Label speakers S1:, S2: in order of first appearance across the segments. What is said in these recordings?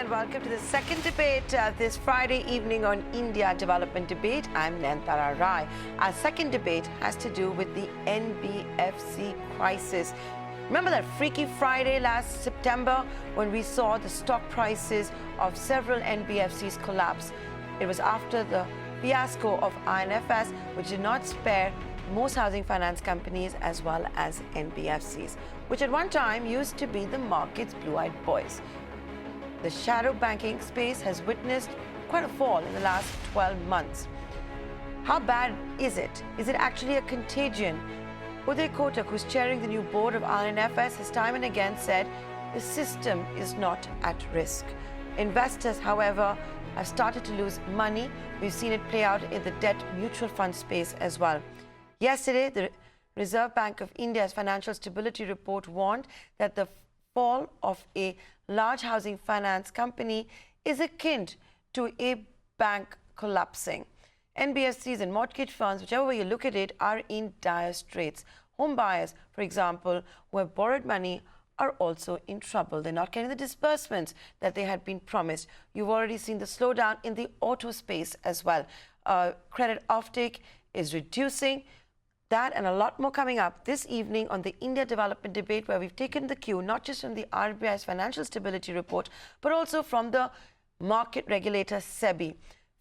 S1: and welcome to the second debate this Friday evening on India Development Debate. I'm Nantara Rai. Our second debate has to do with the NBFC crisis. Remember that Freaky Friday last September when we saw the stock prices of several NBFCs collapse? It was after the fiasco of INFS, which did not spare most housing finance companies as well as NBFCs, which at one time used to be the market's blue-eyed boys. The shadow banking space has witnessed quite a fall in the last 12 months. How bad is it? Is it actually a contagion? Uday Kotak, who's chairing the new board of INFS, has time and again said the system is not at risk. Investors, however, have started to lose money. We've seen it play out in the debt mutual fund space as well. Yesterday, the Reserve Bank of India's Financial Stability Report warned that the fall of a large housing finance company is akin to a bank collapsing. NBFCs and mortgage funds, whichever way you look at it, are in dire straits. Home buyers, for example, who have borrowed money are also in trouble. They're not getting the disbursements that they had been promised. You've already seen the slowdown in the auto space as well. Credit offtake is reducing. That and a lot more coming up this evening on the India Development Debate, where we've taken the cue not just from the RBI's Financial Stability Report, but also from the market regulator Sebi.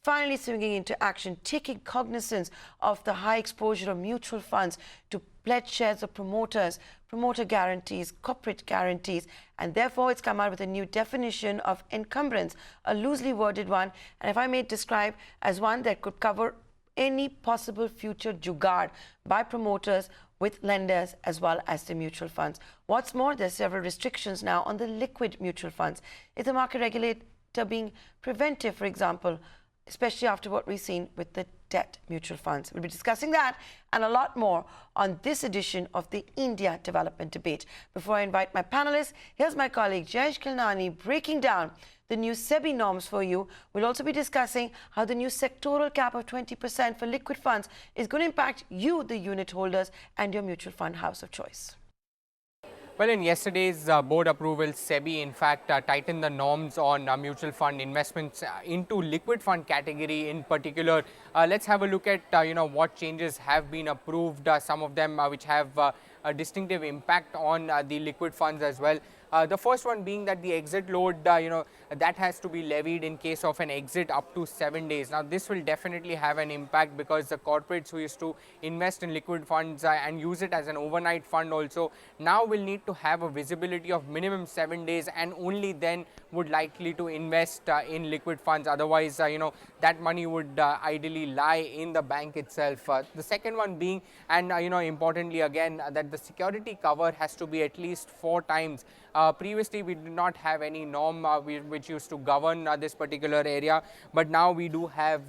S1: Finally swinging into action, taking cognizance of the high exposure of mutual funds to pledge shares of promoters, promoter guarantees, corporate guarantees, and therefore it's come out with a new definition of encumbrance, a loosely worded one, and if I may describe as one that could cover any possible future jugaad by promoters with lenders as well as the mutual funds. What's more, there's several restrictions now on the liquid mutual funds. Is the market regulator being preventive, for example, especially after what we've seen with the debt mutual funds? We'll be discussing that and a lot more on this edition of the India Development Debate. Before I invite my panelists, here's my colleague Jayesh Kilnani breaking down the new Sebi norms for you. We'll also be discussing how the new sectoral cap of 20% for liquid funds is going to impact you, the unit holders, and your mutual fund house of choice.
S2: Well, in yesterday's board approval, Sebi in fact tightened the norms on mutual fund investments into liquid fund category in particular. Let's have a look at what changes have been approved, some of them which have a distinctive impact on the liquid funds as well. The first one being that the exit load, that has to be levied in case of an exit up to 7 days. Now, this will definitely have an impact because the corporates who used to invest in liquid funds and use it as an overnight fund also now will need to have a visibility of minimum 7 days and only then would likely to invest in liquid funds. Otherwise, that money would ideally lie in the bank itself. The second one being, and importantly again, that the security cover has to be at least 4 times. Previously, we did not have any norm which used to govern this particular area, but now we do have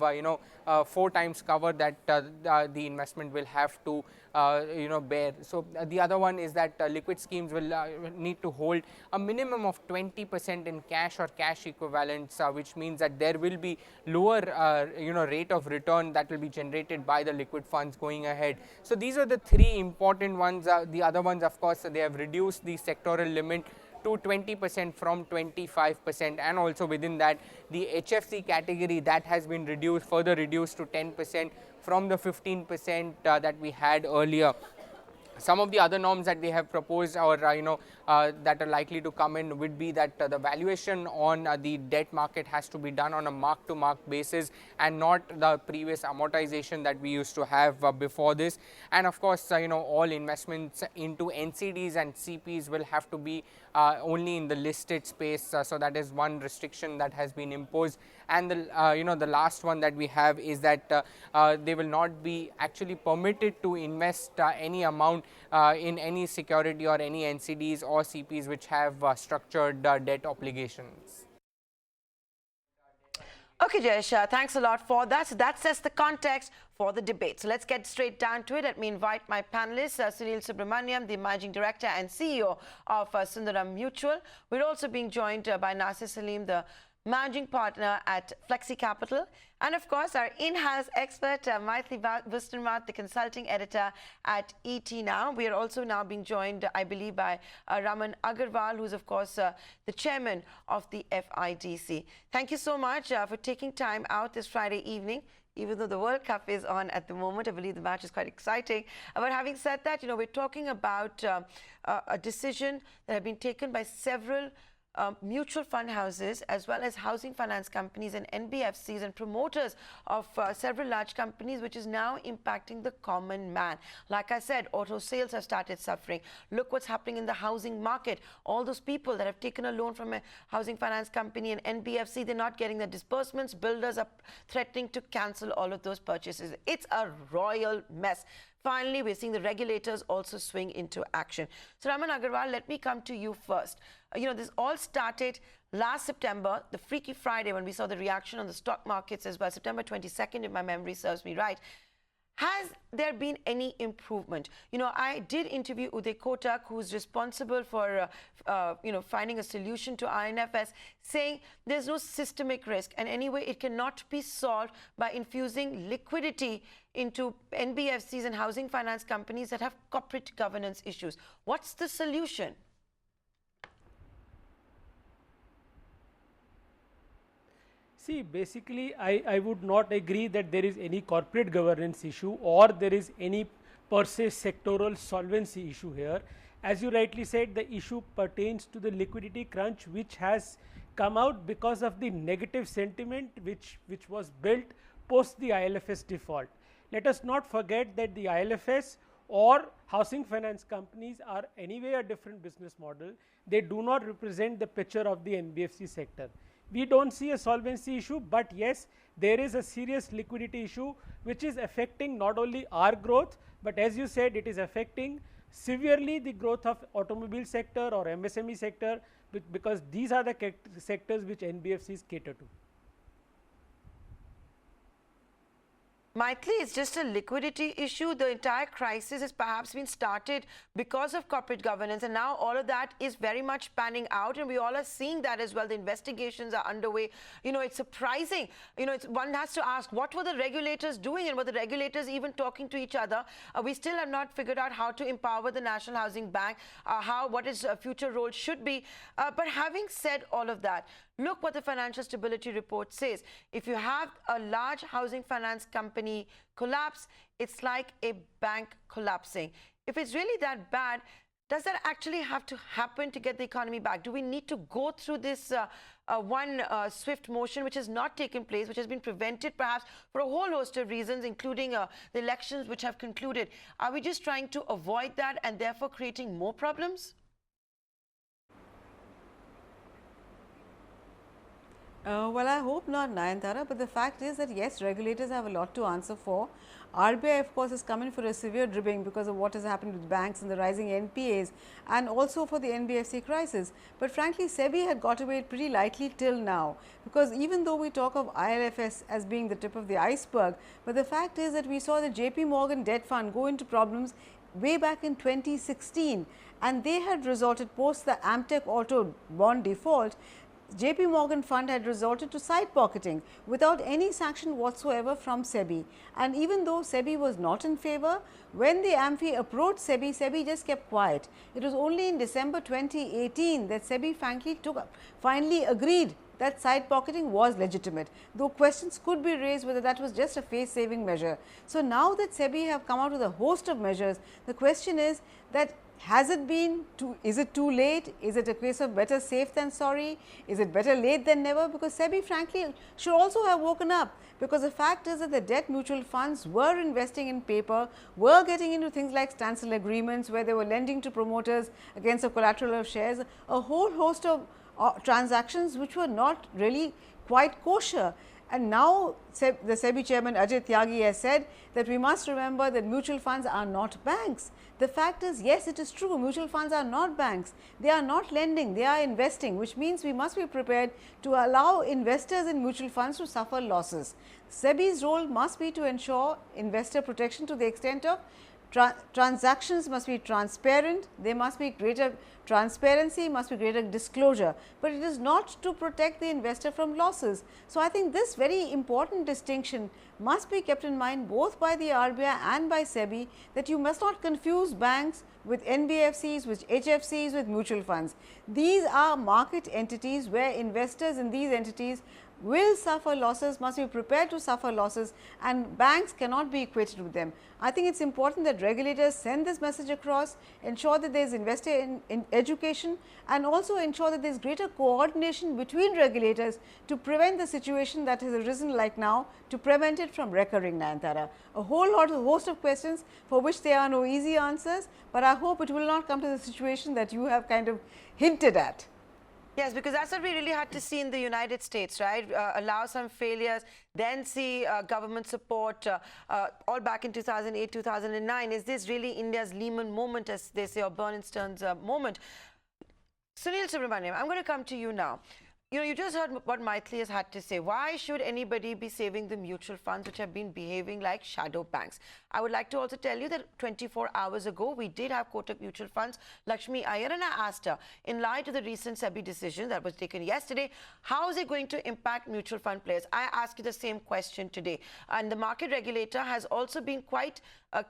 S2: 4 times cover that the investment will have to bear. So the other one is that liquid schemes will need to hold a minimum of 20% in cash or cash equivalents, which means that there will be lower rate of return that will be generated by the liquid funds going ahead. So these are the 3 important ones. The other ones, of course, they have reduced the sectoral limit to 20% from 25%, and also within that the HFC category that has been further reduced to 10% from the 15% that we had earlier. Some of the other norms that they have proposed or that are likely to come in would be that the valuation on the debt market has to be done on a mark-to-market basis and not the previous amortization that we used to have before this. And of course, all investments into NCDs and CPs will have to be only in the listed space. So that is one restriction that has been imposed. And the last one that we have is that they will not be actually permitted to invest any amount in any security or any NCDs or CPs which have structured debt obligations.
S1: Okay, Jayesh, thanks a lot for that. So that sets the context for the debate. So let's get straight down to it. Let me invite my panelists, Sunil Subramaniam, the Managing Director and CEO of Sundaram Mutual. We're also being joined by Nasir Salim, the managing partner at Flexi Capital, and of course our in-house expert Maithili Bustanmat, the consulting editor at ET Now. We are also now being joined, I believe, by Raman Agarwal, who's of course the chairman of the FIDC. Thank you so much for taking time out this Friday evening. Even though the World Cup is on at the moment, I believe the match is quite exciting. But having said that, we're talking about a decision that has been taken by several mutual fund houses, as well as housing finance companies and NBFCs and promoters of several large companies, which is now impacting the common man. Like I said, auto sales have started suffering. Look what's happening in the housing market. All those people that have taken a loan from a housing finance company and NBFC, they're not getting the disbursements. Builders are threatening to cancel all of those purchases. It's a royal mess. Finally, we're seeing the regulators also swing into action. So, Raman Agarwal, let me come to you first. This all started last September, the Freaky Friday, when we saw the reaction on the stock markets as well, September 22nd, if my memory serves me right. Has there been any improvement? I did interview Uday Kotak, who's responsible for, finding a solution to INFS, saying there's no systemic risk, and anyway, it cannot be solved by infusing liquidity into NBFCs and housing finance companies that have corporate governance issues. What's the solution?
S3: See, basically, I would not agree that there is any corporate governance issue or there is any per se sectoral solvency issue here. As you rightly said, the issue pertains to the liquidity crunch, which has come out because of the negative sentiment which was built post the ILFS default. Let us not forget that the ILFS or housing finance companies are anyway a different business model. They do not represent the picture of the NBFC sector. We do not see a solvency issue, but yes, there is a serious liquidity issue which is affecting not only our growth, but as you said, it is affecting severely the growth of automobile sector or MSME sector, because these are the sectors which NBFCs cater to.
S1: Maithili, it's just a liquidity issue. The entire crisis has perhaps been started because of corporate governance, and now all of that is very much panning out, and we all are seeing that as well. The investigations are underway. It's surprising. One has to ask, what were the regulators doing, and were the regulators even talking to each other? We still have not figured out how to empower the National Housing Bank, what its future role should be. But having said all of that, look what the Financial Stability Report says. If you have a large housing finance company collapse, it's like a bank collapsing. If it's really that bad, does that actually have to happen to get the economy back? Do we need to go through this one swift motion which has not taken place, which has been prevented perhaps for a whole host of reasons, including the elections which have concluded? Are we just trying to avoid that and therefore creating more problems?
S4: Well, I hope not, Nayantara, but the fact is that yes, regulators have a lot to answer for. RBI, of course, is coming for a severe dribbling because of what has happened with banks and the rising NPAs, and also for the NBFC crisis. But frankly, Sebi had got away pretty lightly till now, because even though we talk of ILFS as being the tip of the iceberg, but the fact is that we saw the JP Morgan debt fund go into problems way back in 2016, and they had resorted post the Amtech Auto bond default. JP Morgan fund had resorted to side pocketing without any sanction whatsoever from Sebi, and even though Sebi was not in favor, when the AMFI approached Sebi, Sebi just kept quiet. It was only in December 2018 that Sebi finally agreed that side pocketing was legitimate, though questions could be raised whether that was just a face saving measure. So now that Sebi have come out with a host of measures, the question is that has it been is it too late? Is it a case of better safe than sorry? Is it better late than never? Because Sebi frankly should also have woken up, because the fact is that the debt mutual funds were investing in paper, were getting into things like standstill agreements where they were lending to promoters against the collateral of shares, a whole host of transactions which were not really quite kosher. And now the Sebi chairman Ajay Tyagi has said that we must remember that mutual funds are not banks. The fact is, yes, it is true, mutual funds are not banks. They are not lending, they are investing, which means we must be prepared to allow investors in mutual funds to suffer losses. Sebi's role must be to ensure investor protection to the extent of transactions must be transparent, there must be greater transparency, must be greater disclosure, but it is not to protect the investor from losses. So, I think this very important distinction must be kept in mind both by the RBI and by Sebi, that you must not confuse banks with NBFCs, with HFCs, with mutual funds. These are market entities where investors in these entities will suffer losses, must be prepared to suffer losses, and banks cannot be equated with them. I think it is important that regulators send this message across, ensure that there is investor in education, and also ensure that there is greater coordination between regulators to prevent the situation that has arisen like now, to prevent it from recurring, Nayantara. A host of questions for which there are no easy answers, but I hope it will not come to the situation that you have kind of hinted at.
S1: Yes, because that's what we really had to see in the United States, right? Allow some failures, then see government support all back in 2008, 2009. Is this really India's Lehman moment, as they say, or Bernstein's moment? Sunil Subramaniam, I'm going to come to you now. You just heard what Maithili has had to say. Why should anybody be saving the mutual funds which have been behaving like shadow banks? I would like to also tell you that 24 hours ago, we did have Kotak Mutual Funds, Lakshmi Iyer, and I asked her, in light of the recent Sebi decision that was taken yesterday, how is it going to impact mutual fund players? I ask you the same question today. And the market regulator has also been quite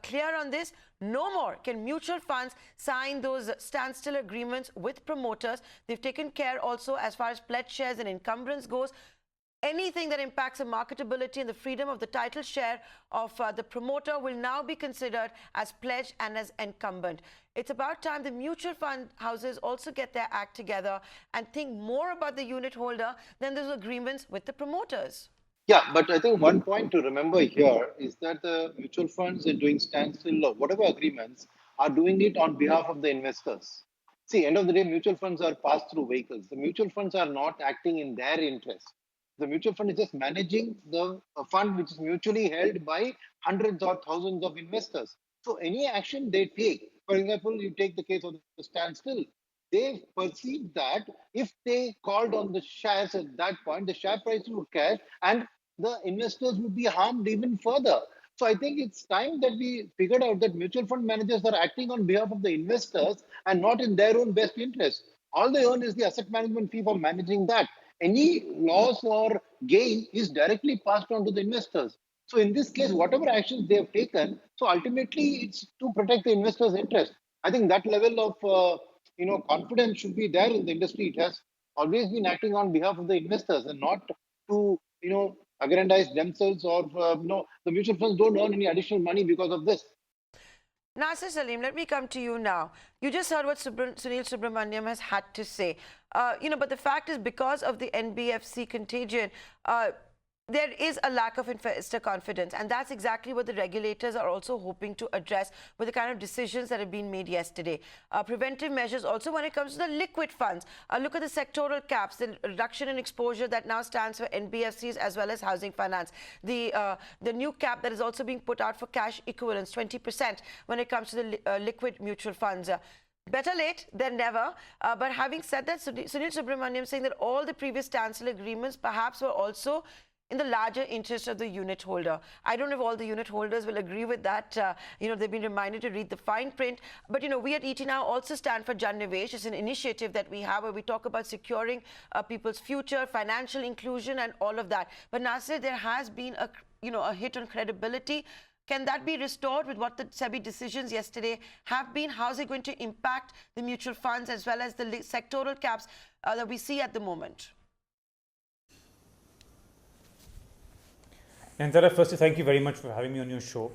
S1: clear on this. No more can mutual funds sign those standstill agreements with promoters. They've taken care also as far as pledge shares and encumbrance goes. Anything that impacts the marketability and the freedom of the title share of the promoter will now be considered as pledge and as incumbent. It's about time the mutual fund houses also get their act together and think more about the unit holder than those agreements with the promoters.
S5: Yeah, but I think one point to remember here is that the mutual funds are doing standstill or whatever agreements are doing it on behalf of the investors. See, end of the day, mutual funds are pass-through vehicles. The mutual funds are not acting in their interest. The mutual fund is just managing the fund which is mutually held by hundreds or thousands of investors. So any action they take, for example, you take the case of the standstill, they perceive that if they called on the shares at that point, the share price would crash and the investors would be harmed even further. So I think it's time that we figured out that mutual fund managers are acting on behalf of the investors and not in their own best interest. All they earn is the asset management fee for managing that. Any loss or gain is directly passed on to the investors. So in this case, whatever actions they have taken, so ultimately it's to protect the investors' interest. I think that level of confidence should be there in the industry. It has always been acting on behalf of the investors and not to aggrandize themselves or the mutual funds don't earn any additional money because of this.
S1: Nasir Salim, let me come to you now. You just heard what Sunil Subramaniam has had to say. But the fact is, because of the NBFC contagion, there is a lack of investor confidence, and that's exactly what the regulators are also hoping to address with the kind of decisions that have been made yesterday. Preventive measures also when it comes to the liquid funds. Look at the sectoral caps, the reduction in exposure that now stands for NBFCs as well as housing finance. The new cap that is also being put out for cash equivalents, 20% when it comes to the liquid mutual funds. Better late than never. But having said that, Sunil Subramaniam saying that all the previous standstill agreements perhaps were also in the larger interest of the unit holder. I don't know if all the unit holders will agree with that. They've been reminded to read the fine print. But, we at ET Now also stand for Jan Nivesh. It's an initiative that we have where we talk about securing people's future, financial inclusion and all of that. But Nasir, there has been a hit on credibility. Can that be restored with what the Sebi decisions yesterday have been? How is it going to impact the mutual funds as well as the sectoral caps that we see at the moment?
S6: Nayantara, firstly, thank you very much for having me on your show.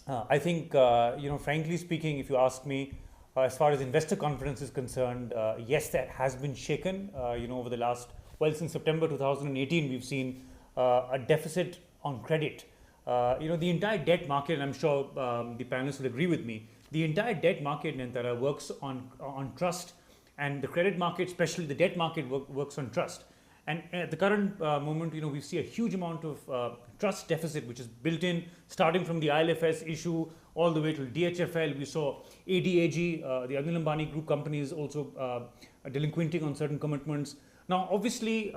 S6: I think, frankly speaking, if you ask me, as far as investor confidence is concerned, yes, that has been shaken. Over the last, since September 2018, we've seen a deficit on credit. The entire debt market, and I'm sure the panelists will agree with me, the entire debt market, Nayantara, works on trust, and the credit market, especially the debt market, works on trust. And at the current moment, we see a huge amount of trust deficit, which is built in, starting from the ILFS issue all the way to DHFL. We saw ADAG, the Anil Ambani group companies, also delinquenting on certain commitments. Now, obviously,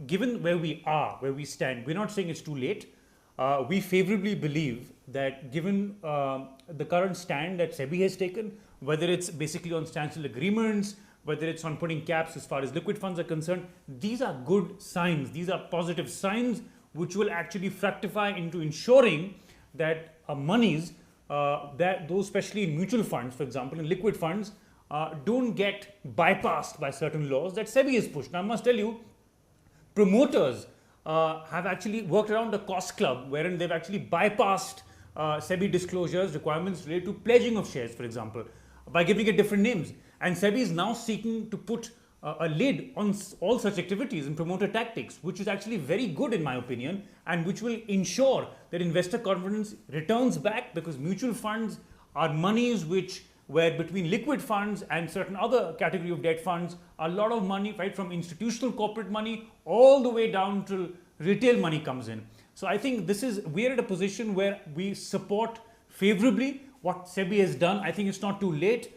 S6: given where we stand, we're not saying it's too late. We favorably believe that given the current stand that Sebi has taken, whether it's basically on standstill agreements, whether it's on putting caps as far as liquid funds are concerned, these are good signs. These are positive signs which will actually fructify into ensuring that monies, that those especially in mutual funds, for example, in liquid funds, don't get bypassed by certain laws that SEBI has pushed. Now, I must tell you, promoters have actually worked around the cost club, wherein they've actually bypassed SEBI disclosures requirements related to pledging of shares, for example, by giving it different names. And SEBI is now seeking to put a lid on all such activities in promoter tactics, which is actually very good in my opinion, and which will ensure that investor confidence returns back, because mutual funds are monies which where between liquid funds and certain other category of debt funds, a lot of money, right, from institutional corporate money all the way down to retail money comes in. So I think we're at a position where we support favorably what SEBI has done. I think it's not too late.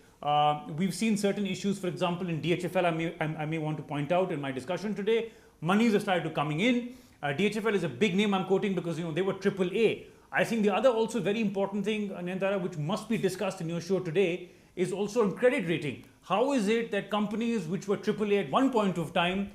S6: We've seen certain issues, for example, in DHFL, I may want to point out in my discussion today, monies have started to coming in. DHFL is a big name I'm quoting because they were AAA. I think the other also very important thing, Nayantara, which must be discussed in your show today, is also on credit rating. How is it that companies which were AAA at one point of time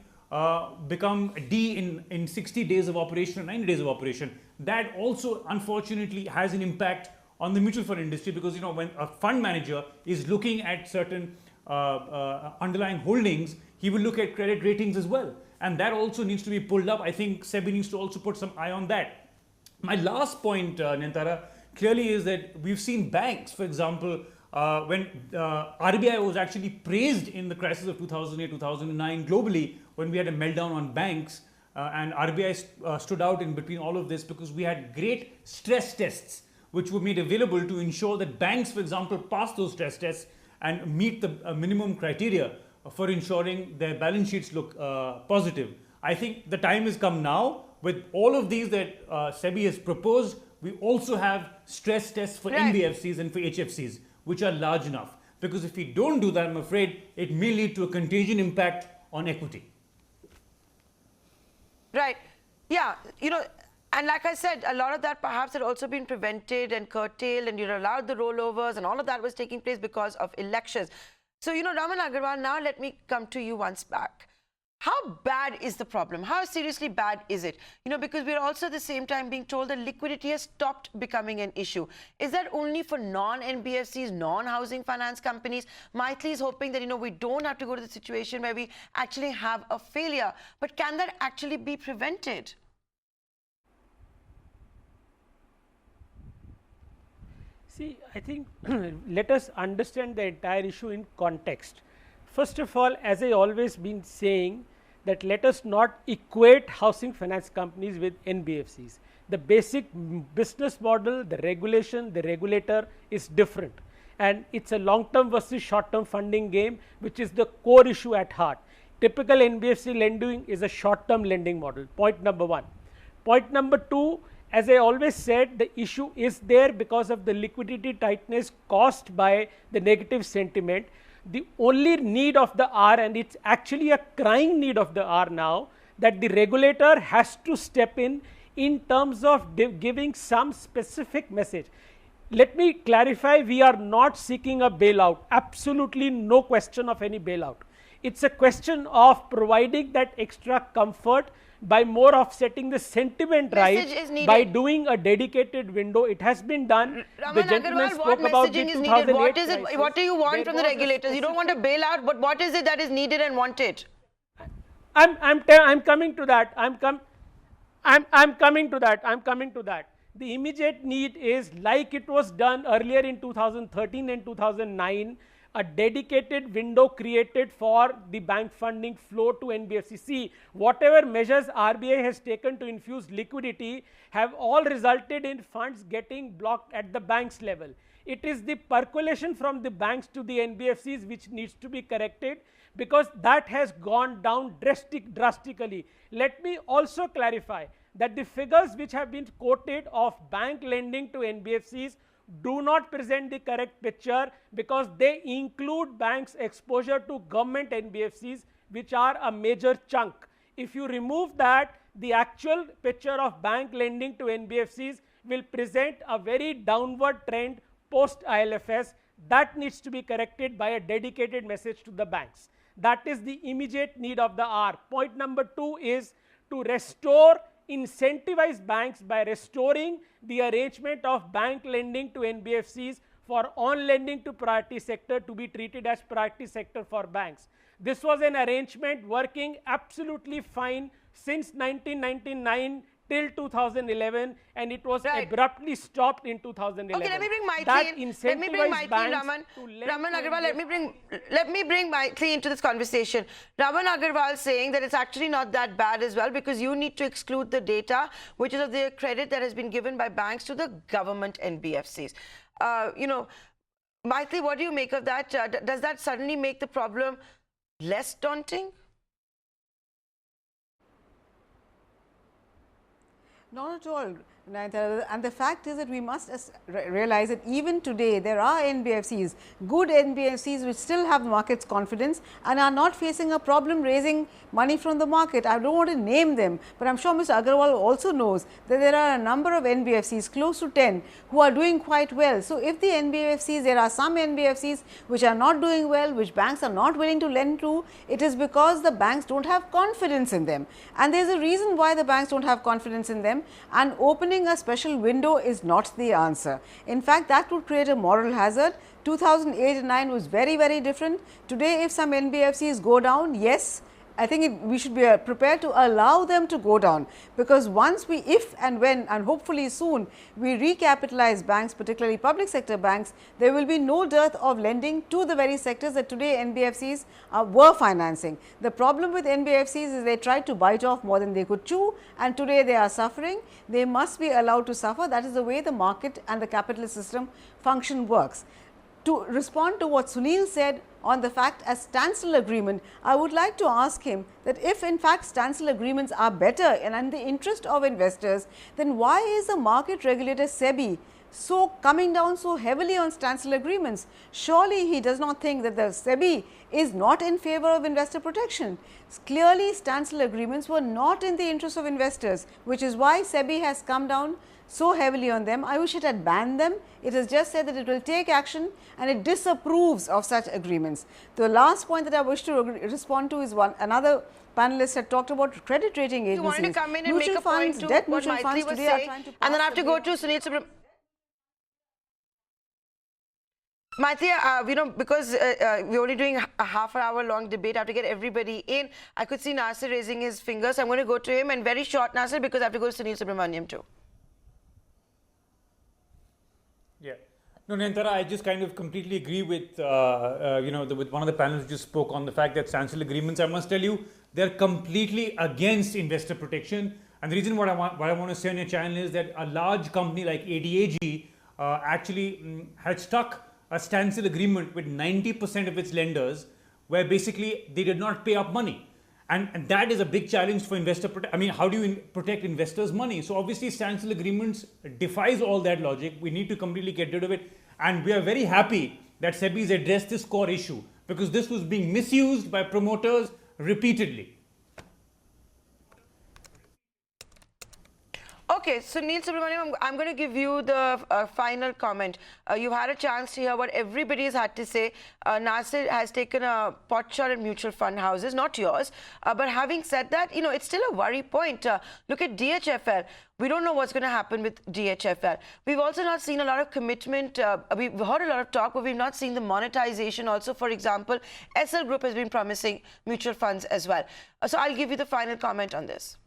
S6: become D in 60 days of operation or 90 days of operation? That also unfortunately has an impact on the mutual fund industry, because when a fund manager is looking at certain underlying holdings, he will look at credit ratings as well, and that also needs to be pulled up. I think SEBI needs to also put some eye on that. My last point, Nayantara, clearly is that we've seen banks, for example, when RBI was actually praised in the crisis of 2008-2009 globally, when we had a meltdown on banks, and RBI stood out in between all of this because we had great stress tests which were made available to ensure that banks, for example, pass those stress tests and meet the minimum criteria for ensuring their balance sheets look positive. I think the time has come now. With all of these that SEBI has proposed, we also have stress tests for NBFCs and for HFCs, which are large enough. Because if we don't do that, I'm afraid it may lead to a contagion impact on equity.
S1: Right. Yeah. And like I said, a lot of that perhaps had also been prevented and curtailed, and allowed the rollovers, and all of that was taking place because of elections. So, Raman Agarwal, now let me come to you once back. How bad is the problem? How seriously bad is it? Because we're also at the same time being told that liquidity has stopped becoming an issue. Is that only for non-NBFCs, non-housing finance companies? Maithili is hoping that, we don't have to go to the situation where we actually have a failure. But can that actually be prevented?
S3: See, I think let us understand the entire issue in context. First of all, as I always been saying, that let us not equate housing finance companies with NBFCs. The basic business model, the regulation, the regulator is different, and it's a long-term versus short-term funding game, which is the core issue at heart. Typical NBFC lending is a short-term lending model, point number one. Point number two, as I always said, the issue is there because of the liquidity tightness caused by the negative sentiment. The only need of the hour, and it's actually a crying need of the hour now, that the regulator has to step in terms of giving some specific message. Let me clarify, we are not seeking a bailout, absolutely no question of any bailout. It's a question of providing that extra comfort by more of setting the sentiment right by doing a dedicated window. It has been done.
S1: Raman Agarwal, what messaging is needed? What is it? What do you want from the regulators? You don't want a bailout, but what is it that is needed and wanted?
S3: I'm coming to that. I'm coming to that. The immediate need is, like it was done earlier in 2013 and 2009, a dedicated window created for the bank funding flow to NBFC. See, whatever measures RBI has taken to infuse liquidity have all resulted in funds getting blocked at the banks level. It is the percolation from the banks to the NBFCs which needs to be corrected, because that has gone down drastically. Let me also clarify that the figures which have been quoted of bank lending to NBFCs do not present the correct picture, because they include banks' exposure to government NBFCs, which are a major chunk. If you remove that, the actual picture of bank lending to NBFCs will present a very downward trend post ILFS. That needs to be corrected by a dedicated message to the banks. That is the immediate need of the hour. Point number 2 is to restore, incentivize banks by restoring the arrangement of bank lending to NBFCs for on lending to priority sector to be treated as priority sector for banks. This was an arrangement working absolutely fine since 1999 till 2011, and it was abruptly stopped in 2011.
S1: Okay, let me bring
S3: That
S1: Maitri in. Let me bring
S3: incentivized
S1: Maitri,
S3: banks
S1: Raman.
S3: to lend
S1: Raman
S3: to
S1: Agarwal,
S3: NBFCs.
S1: let me bring Maitri into this conversation. Raman Agarwal saying that it's actually not that bad as well, because you need to exclude the data, which is of the credit that has been given by banks to the government NBFCs. You know, Maitri, what do you make of that? Does that suddenly make the problem less daunting?
S4: Not at all. And the fact is that we must realize that even today there are NBFCs, good NBFCs, which still have the market's confidence and are not facing a problem raising money from the market. I don't want to name them, but I am sure Mr. Agarwal also knows that there are a number of NBFCs, close to 10, who are doing quite well. So, if the NBFCs, there are some NBFCs which are not doing well, which banks are not willing to lend to, it is because the banks do not have confidence in them. And there is a reason why the banks do not have confidence in them, and opening a special window is not the answer. In fact, that would create a moral hazard. 2008 and 9 was very, very different. Today, if some NBFCs go down, yes, I think we should be prepared to allow them to go down, because once we, if and when, and hopefully soon, we recapitalize banks, particularly public sector banks, there will be no dearth of lending to the very sectors that today NBFCs were financing. The problem with NBFCs is they tried to bite off more than they could chew, and today they are suffering. They must be allowed to suffer. That is the way the market and the capitalist system function works. To respond to what Sunil said on the fact as standstill agreement, I would like to ask him that if in fact standstill agreements are better and in the interest of investors, then why is the market regulator Sebi so coming down so heavily on standstill agreements? Surely he does not think that the Sebi is not in favor of investor protection. Clearly standstill agreements were not in the interest of investors, which is why Sebi has come down so heavily on them. I wish it had banned them. It has just said that it will take action and it disapproves of such agreements. The last point that I wish to respond to is another panelist had talked about credit rating agencies.
S1: You wanted to come in and
S4: mutual
S1: make a
S4: funds,
S1: point to
S4: debt
S1: what
S4: mutual funds
S1: Maitri was
S4: today are
S1: saying,
S4: trying to
S1: and then I have
S4: pass
S1: to go
S4: the
S1: to Sunil Subramanian. Maitri, you know, because we're only doing a half-hour long debate, I have to get everybody in. I could see Nasir raising his finger, so I'm going to go to him, and very short, Nasir, because I have to go to Sunil Subramanian too.
S6: Yeah. No, Nayantara, I just kind of completely agree with, with one of the panelists who just spoke on the fact that standstill agreements, I must tell you, they're completely against investor protection. And the reason what I want to say on your channel is that a large company like ADAG actually had stuck a standstill agreement with 90% of its lenders, where basically they did not pay up money. And that is a big challenge for investor protection. I mean, how do you protect investors' money? So obviously standstill agreements defies all that logic. We need to completely get rid of it. And we are very happy that Sebi has addressed this core issue, because this was being misused by promoters repeatedly.
S1: Okay, so Sunil Subramanian, I'm going to give you the final comment. You've had a chance to hear what everybody has had to say. Nasir has taken a pot shot at mutual fund houses, not yours. But having said that, you know, it's still a worry point. Look at DHFL. We don't know what's going to happen with DHFL. We've also not seen a lot of commitment. We've heard a lot of talk, but we've not seen the monetization. Also, for example, SL Group has been promising mutual funds as well. So I'll give you the final comment on this.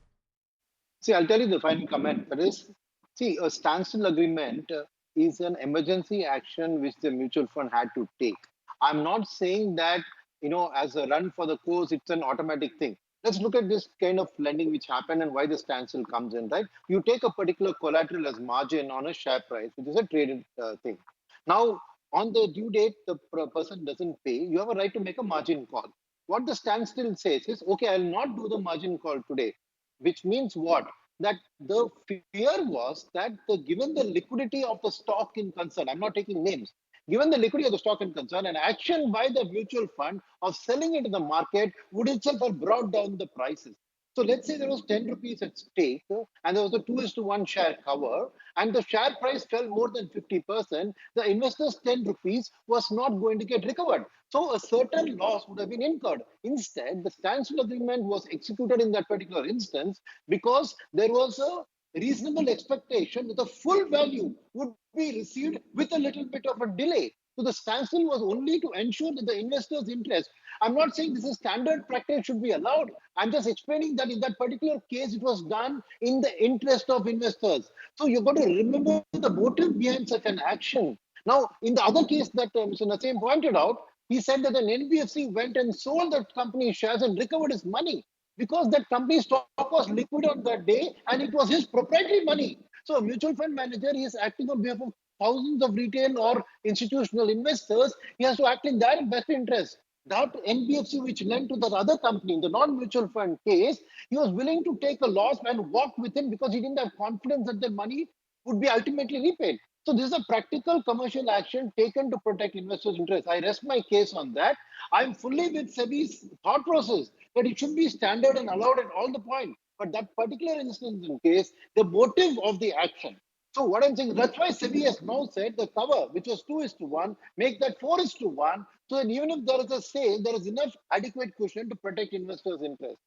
S5: See, I'll tell you the final comment. That is, see, a standstill agreement is an emergency action which the mutual fund had to take. I'm not saying that, you know, as a run for the course, it's an automatic thing. Let's look at this kind of lending which happened and why the standstill comes in, right? You take a particular collateral as margin on a share price, which is a traded thing. Now, on the due date, the person doesn't pay. You have a right to make a margin call. What the standstill says is, okay, I'll not do the margin call today. Which means what? That the fear was that given the liquidity of the stock in concern, I'm not taking names, given the liquidity of the stock in concern, an action by the mutual fund of selling it in the market would itself have brought down the prices. So let's say there was 10 rupees at stake and there was a 2:1 share cover and the share price fell more than 50%, the investor's 10 rupees was not going to get recovered. So a certain loss would have been incurred. Instead, the standstill agreement was executed in that particular instance because there was a reasonable expectation that the full value would be received with a little bit of a delay. So the standstill was only to ensure that the investor's interest. I'm not saying this is standard practice should be allowed. I'm just explaining that in that particular case, it was done in the interest of investors. So you've got to remember the motive behind such an action. Now, in the other case that Mr. Naseem pointed out, he said that an NBFC went and sold that company's shares and recovered his money because that company's stock was liquid on that day and it was his proprietary money. So a mutual fund manager is acting on behalf of thousands of retail or institutional investors. He has to act in their best interest. That NBFC which lent to that other company in the non-mutual fund case, he was willing to take a loss and walk with him because he didn't have confidence that the money would be ultimately repaid. So this is a practical commercial action taken to protect investors' interests. I rest my case on that. I'm fully with Sebi's thought process that it should be standard and allowed at all the point. But that particular instance in case, the motive of the action. So what I'm saying, that's why Sebi has now said the cover, which was 2:1, make that 4:1, so that even if there is a sale, there is enough adequate cushion to protect investors' interest.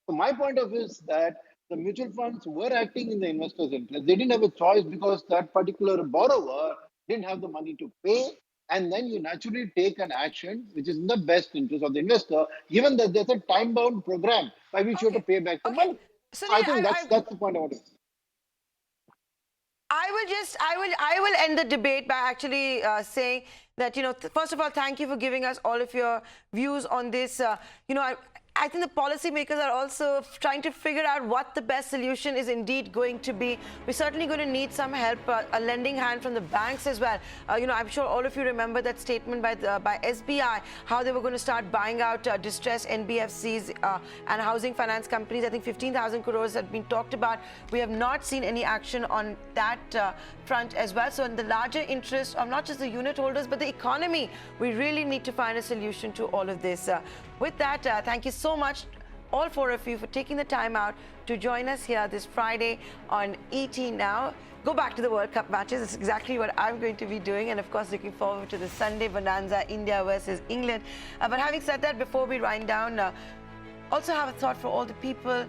S5: So my point of view is that the mutual funds were acting in the investors' interest. They didn't have a choice because that particular borrower didn't have the money to pay. And then you naturally take an action which is in the best interest of the investor, given that there's a time-bound program by which you have to pay back the money.
S1: So
S5: I think that's the point I want to say.
S1: I will end the debate by actually saying that, first of all, thank you for giving us all of your views on this. I think the policymakers are also trying to figure out what the best solution is indeed going to be. We're certainly going to need some help, a lending hand from the banks as well. I'm sure all of you remember that statement by SBI, how they were going to start buying out distressed NBFCs and housing finance companies. I think 15,000 crores had been talked about. We have not seen any action on that front as well. So in the larger interest of not just the unit holders, but the economy, we really need to find a solution to all of this. With that, thank you so much, all four of you, for taking the time out to join us here this Friday on ET Now. Go back to the World Cup matches. It's exactly what I'm going to be doing. And of course, looking forward to the Sunday bonanza, India versus England. But having said that, before we wind down, also have a thought for all the people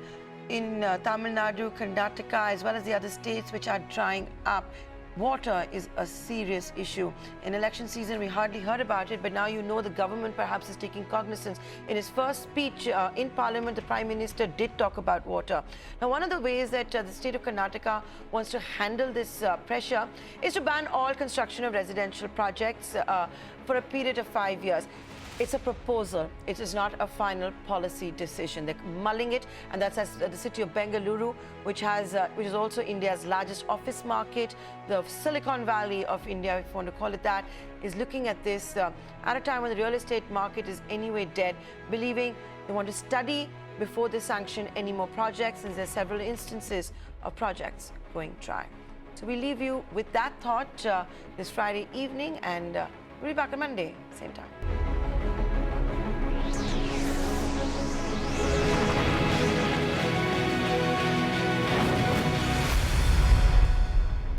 S1: in Tamil Nadu, Karnataka, as well as the other states which are drying up. Water is a serious issue. In election season, we hardly heard about it, but now the government perhaps is taking cognizance. In his first speech in Parliament, the Prime Minister did talk about water. Now, one of the ways that the state of Karnataka wants to handle this pressure is to ban all construction of residential projects for a period of 5 years. It's a proposal. It is not a final policy decision. They're mulling it, and that's as the city of Bengaluru, which is also India's largest office market, the Silicon Valley of India, if you want to call it that, is looking at this at a time when the real estate market is anyway dead, believing they want to study before they sanction any more projects, since there are several instances of projects going dry. So we leave you with that thought this Friday evening, and we'll be back on Monday, same time.